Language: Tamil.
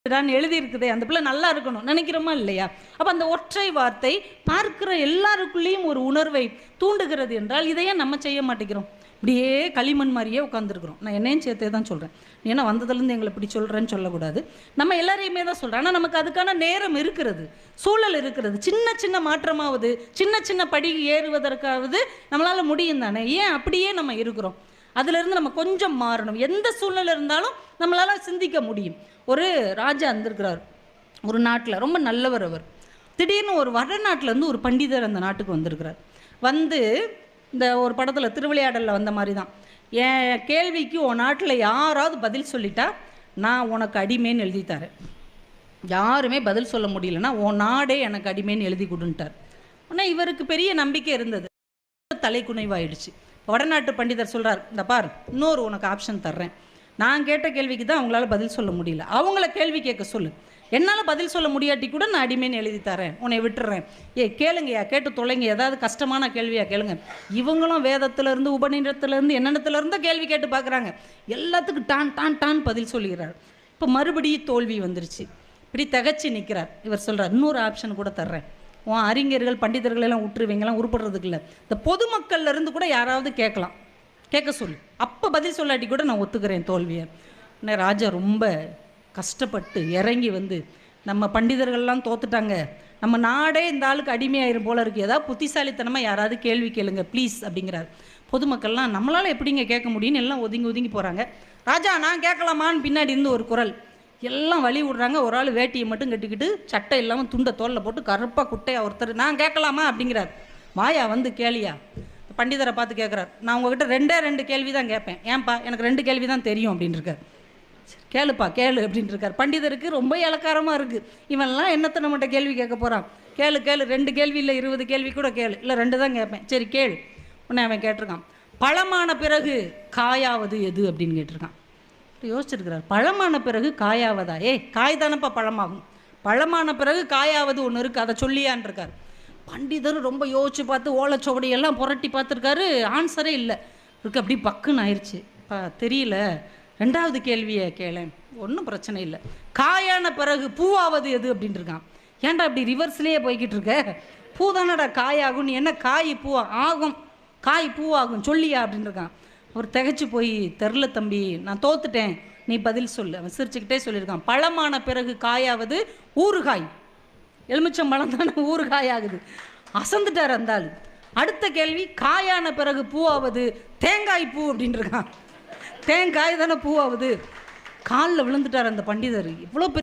எழுதியிருக்குதே, அந்த பிள்ளை நல்லா இருக்கணும் நினைக்கிறோமா இல்லையா? அப்போ அந்த ஒற்றை வார்த்தை பார்க்கிற எல்லாருக்குள்ளேயும் ஒரு உணர்வை தூண்டுகிறது என்றால் இதையே நம்ம செய்ய மாட்டேங்கிறோம். இப்படியே களிமண் மாதிரியே உட்காந்துருக்குறோம். நான் என்னையும் சேர்த்தே தான் சொல்கிறேன். ஏன்னா வந்ததுலேருந்து எங்களை இப்படி சொல்கிறேன்னு சொல்லக்கூடாது. நம்ம எல்லாரையுமே தான் சொல்கிறேன். ஆனால் நமக்கு அதுக்கான நேரம் இருக்கிறது, சூழல் இருக்கிறது. சின்ன சின்ன மாற்றமாவது, சின்ன சின்ன படி ஏறுவதற்காவது நம்மளால் முடியும் தானே? ஏன் அப்படியே நம்ம இருக்கிறோம்? அதிலிருந்து நம்ம கொஞ்சம் மாறணும். எந்த சூழ்நிலை இருந்தாலும் நம்மளால் சிந்திக்க முடியும். ஒரு ராஜா இருந்திருக்கிறார் ஒரு நாட்டில், ரொம்ப நல்லவர் அவர். திடீர்னு ஒரு வடநாட்டிலேருந்து ஒரு பண்டிதர் அந்த நாட்டுக்கு வந்திருக்கிறார். வந்து இந்த ஒரு படத்தில் திருவிளையாடலில் வந்த மாதிரி தான், என் கேள்விக்கு உன் நாட்டில் யாராவது பதில் சொல்லிட்டா நான் உனக்கு அடிமைன்னு எழுதி தரேன், யாருமே பதில் சொல்ல முடியலன்னா உன் நாடே எனக்கு அடிமைன்னு எழுதி கொடுன்ட்டார். ஆனால் இவருக்கு பெரிய நம்பிக்கை இருந்தது, தலைக்குனைவாயிடுச்சு. வடநாட்டு பண்டிதர் சொல்கிறார், இந்த பார், இன்னொரு உனக்கு ஆப்ஷன் தர்றேன். நான் கேட்ட கேள்விக்கு தான் அவங்களால பதில் சொல்ல முடியல, அவங்கள கேள்வி கேட்க சொல்லு. என்னால் பதில் சொல்ல முடியாட்டி கூட நான் அடிமைன்னு எழுதி தரேன், உன்னை விட்டுறேன். கேளுங்கய்யா, கேட்டு தொலைங்க, ஏதாவது கஷ்டமான கேள்வியாக கேளுங்க. இவங்களும் வேதத்திலேருந்து உபநிடத்திலேருந்து என்னென்னத்துலேருந்து கேள்வி கேட்டு பார்க்குறாங்க. எல்லாத்துக்கும் டான் டான் டான் பதில் சொல்லுகிறார். இப்போ மறுபடியும் தோல்வி வந்துருச்சு. இப்படி தகச்சு நிற்கிறார். இவர் சொல்கிறார், இன்னொரு ஆப்ஷன் கூட தர்றேன். உன் அறிஞர்கள் பண்டிதர்கள் எல்லாம் விட்டுருவீங்களாம், உருப்படுறதுக்கு இல்லை, இந்த பொதுமக்கள்லேருந்து கூட யாராவது கேட்கலாம், கேட்க சொல்லு. அப்போ பதில் சொல்லாட்டி கூட நான் ஒத்துக்கிறேன் தோல்வியை. ராஜா ரொம்ப கஷ்டப்பட்டு இறங்கி வந்து, நம்ம பண்டிதர்கள்லாம் தோத்துட்டாங்க, நம்ம நாடே இந்த ஆளுக்கு அடிமையாயிரும் போல இருக்குது, ஏதாவது புத்திசாலித்தனமாக யாராவது கேள்வி கேளுங்க ப்ளீஸ் அப்படிங்கிறார். பொதுமக்கள்லாம் நம்மளால் எப்படிங்க கேட்க முடியும்னு எல்லாம் ஒதுங்கி ஒதுங்கி போகிறாங்க. ராஜா நான் கேட்கலாமான்னு பின்னாடி இருந்து ஒரு குரல். எல்லாம் வழி விடுறாங்க. ஒரு ஆள் வேட்டியை மட்டும் கட்டிக்கிட்டு சட்டை இல்லாமல் துண்டை தோலில் போட்டு கருப்பாக குட்டையாக ஒருத்தர், நான் கேட்கலாமா அப்படிங்கிறார். வாயா வந்து கேளியா. பண்டிதரை பார்த்து கேட்குறார், நான் உங்ககிட்ட ரெண்டு கேள்வி தான் கேட்பேன். ஏன்பா? எனக்கு 2 கேள்வி தான் தெரியும் அப்படின்னு இருக்கார். கேளுப்பா கேளு அப்படின்ட்டு இருக்கார். பண்டிதருக்கு ரொம்ப இலக்காரமாக இருக்குது, இவன்லாம் என்னத்தை நம்மகிட்ட கேள்வி கேட்க போகிறான், கேளு கேளு, 2 கேள்வி இல்லை 20 கேள்வி கூட கேளு. இல்லை 2 தான் கேட்பேன். சரி கேளு. உடனே அவன் கேட்டிருக்கான், பழமான பிறகு காயாவது எது அப்படின்னு கேட்டிருக்கான். யோசிச்சிருக்கிறார், பழமான பிறகு காயாவதா? காய் தானப்பா பழமாகும், பழமான பிறகு காயாவது ஒன்று இருக்குது, அதை சொல்லியான் இருக்கார். பண்டிதர் ரொம்ப யோசிச்சு பார்த்து ஓலைச்சுவடியெல்லாம் புரட்டி பார்த்துருக்காரு, ஆன்சரே இல்லை இருக்கு. அப்படி பக்குன்னு ஆயிடுச்சு. தெரியல, 2வது கேள்வியை கேளேன். ஒன்றும் பிரச்சனை இல்லை, காயான பிறகு பூவாவது எது அப்படின்ட்டு இருக்கான். ஏன்டா அப்படி ரிவர்ஸ்லேயே போய்கிட்டு இருக்க? பூ தானடா காயாகும், நீ என்ன காய் பூவா ஆகும், காய் பூவாகும் சொல்லியா அப்படின்னு இருக்கான். அவர் திகைச்சு போய், தெரில தம்பி, நான் தோத்துட்டேன், நீ பதில் சொல்லு. அவன் சிரிச்சுக்கிட்டே சொல்லியிருக்கான், பழமான பிறகு காயாவது ஊறுகாய். எலுமிச்சம்பழம் தானே ஊறுகாய் ஆகுது. அசந்துட்டார் அந்த ஆள். அடுத்த கேள்வி, காயான பிறகு பூவாவது தேங்காய் பூ அப்படின்னு இருக்கான். தேங்காய் தானே பூவாகுது. காலில் விழுந்துட்டார் அந்த பண்டிதர். இவ்வளோ